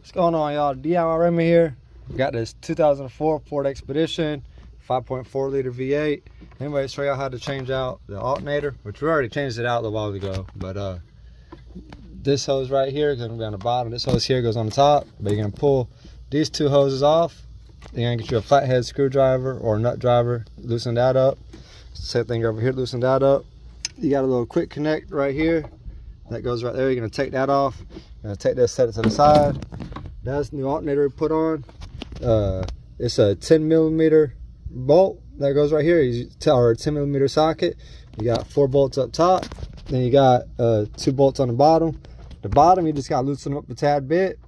What's going on, y'all? DIY Remy here. We got this 2004 Ford Expedition 5.4 liter V8. Anyway, show y'all how to change out the alternator, which we already changed it out a while ago. But this hose right here is gonna be on the bottom. This hose here goes on the top. But you're gonna pull these two hoses off. You're gonna get you a flathead screwdriver or a nut driver, loosen that up. Same thing over here, loosen that up. You got a little quick connect right here that goes right there. You're gonna take that off. You're gonna take this, set it to the side. That's the new alternator we put on. It's a 10mm bolt that goes right here, or a 10mm socket. You got 4 bolts up top, then you got 2 bolts on the bottom. The bottom you just got to loosen up a tad bit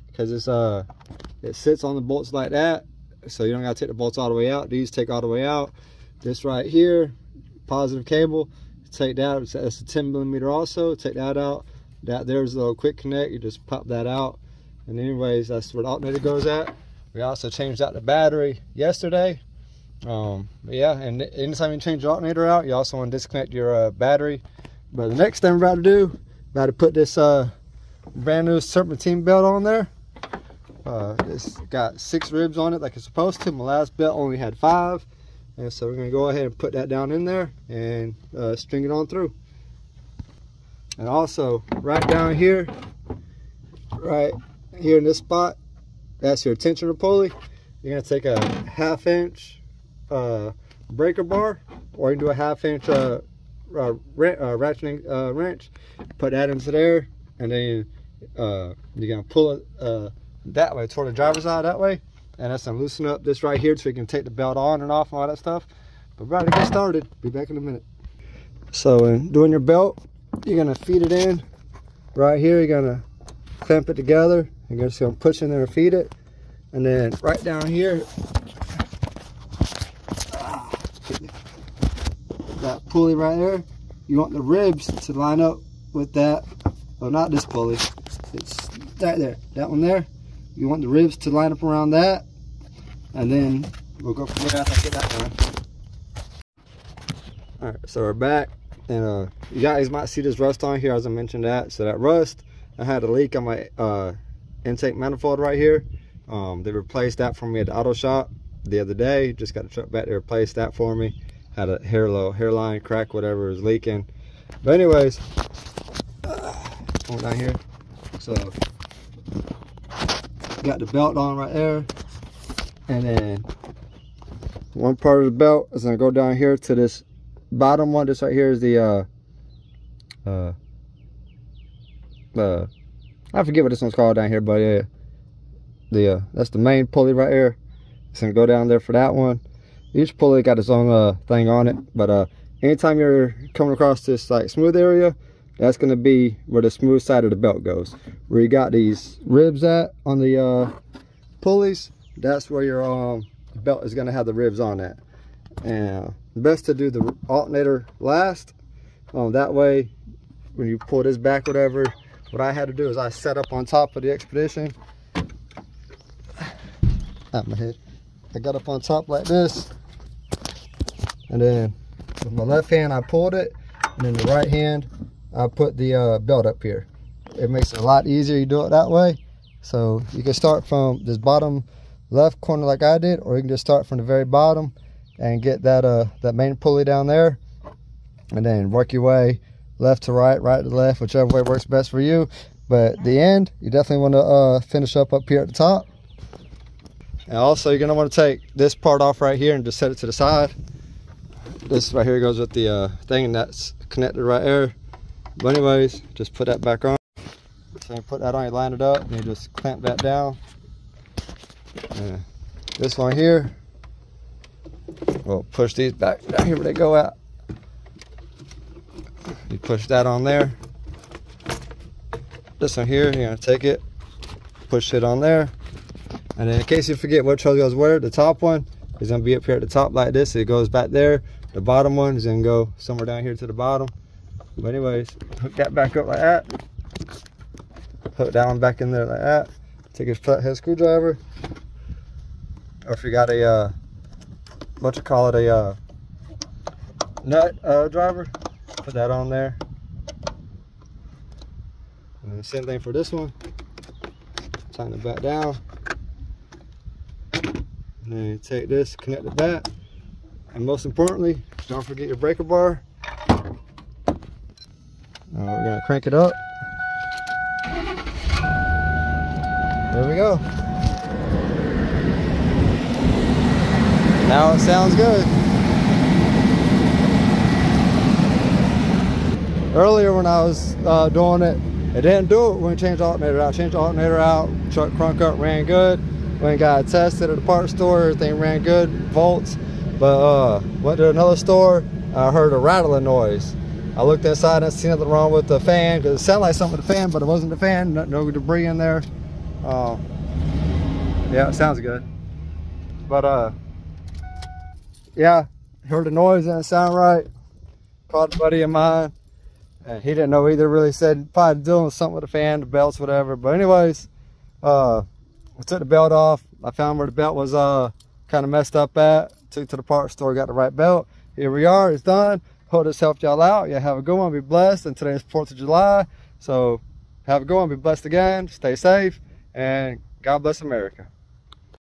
because it sits on the bolts like that, so you don't got to take the bolts all the way out. These take all the way out. This right here, positive cable, take that. It's a 10mm also. Take that out. There's a little quick connect. You just pop that out. And anyways, that's where the alternator goes at. We also changed out the battery yesterday. Yeah, and anytime you change the alternator out, you also want to disconnect your battery. But the next thing we're about to do, about to put this brand new serpentine belt on there. It's got 6 ribs on it like it's supposed to. My last belt only had 5. And so we're going to go ahead and put that down in there and string it on through. And also, right down here, right here in this spot, that's your tensioner pulley. You're going to take a 1/2 inch breaker bar, or you can do a 1/2 inch ratcheting wrench. Put that into there, and then you're going to pull it that way toward the driver's side that way. And that's going to loosen up this right here so you can take the belt on and off and all that stuff. But we're about to get started. Be back in a minute. So in doing your belt, you're going to feed it in right here. You're going to clamp it together. You're just going to push in there and feed it. And then right down here, that pulley right there, you want the ribs to line up with that. Well, not this pulley. It's right there. That one there. You want the ribs to line up around that, and then we'll go from there after I get that done. Alright, so we're back, and you guys might see this rust on here, as I mentioned that. So that rust, I had a leak on my intake manifold right here. They replaced that for me at the auto shop the other day. Just got the truck back, they replaced that for me. Had a hairline crack, whatever was leaking. But anyways, going down here, so got the belt on right there, and then one part of the belt is gonna go down here to this bottom one. This right here is the I forget what this one's called down here, but yeah, that's the main pulley right here. It's gonna go down there for that one. Each pulley got its own thing on it, but anytime you're coming across this like smooth area, that's going to be where the smooth side of the belt goes. Where you got these ribs at on the pulleys, that's where your belt is going to have the ribs on that. And best to do the alternator last. That way, when you pull this back, whatever, what I had to do is I set up on top of the Expedition. Out my head. I got up on top like this. And then with my left hand, I pulled it. And then the right hand, I put the belt up here. It makes it a lot easier you do it that way. So you can start from this bottom left corner like I did, or you can just start from the very bottom and get that that main pulley down there, and then work your way left to right, right to left, whichever way works best for you. But the end, you definitely want to finish up here at the top. And also you're going to want to take this part off right here and just set it to the side. This right here goes with the thing, and that's connected right there. But anyways, just put that back on. So you put that on, you line it up, and you just clamp that down. And this one here, we'll push these back down here where they go at. You push that on there. This one here, you're gonna take it, push it on there. And then in case you forget which hose goes where, the top one is gonna be up here at the top like this. It goes back there. The bottom one is gonna go somewhere down here to the bottom. But anyways, hook that back up like that. Hook that one back in there like that. Take a flathead screwdriver. Or if you got a, what you call it, a nut driver, put that on there. And then the same thing for this one. tighten it back down. And then you take this, connect it back. And most importantly, don't forget your breaker bar. We're gonna crank it up. There we go. Now it sounds good. Earlier when I was doing it, it didn't do it when we changed the alternator out. Changed the alternator out, truck crunk up, ran good. Went and got it tested at the parts store, everything ran good, volts. But went to another store, I heard a rattling noise. I looked inside and I seen nothing wrong with the fan, because it sounded like something with the fan, but it wasn't the fan, no debris in there. Yeah, it sounds good. But yeah, heard the noise and it sounded right. Called a buddy of mine, and he didn't know either. Really said probably doing something with the fan, the belts, whatever. But anyways, I took the belt off. I found where the belt was kind of messed up at. Took it to the parts store, got the right belt. Here we are, it's done. Hope this helped y'all out. Yeah, have a good one, be blessed. And today's 4th of July, so have a good one, be blessed again, stay safe, and God bless America.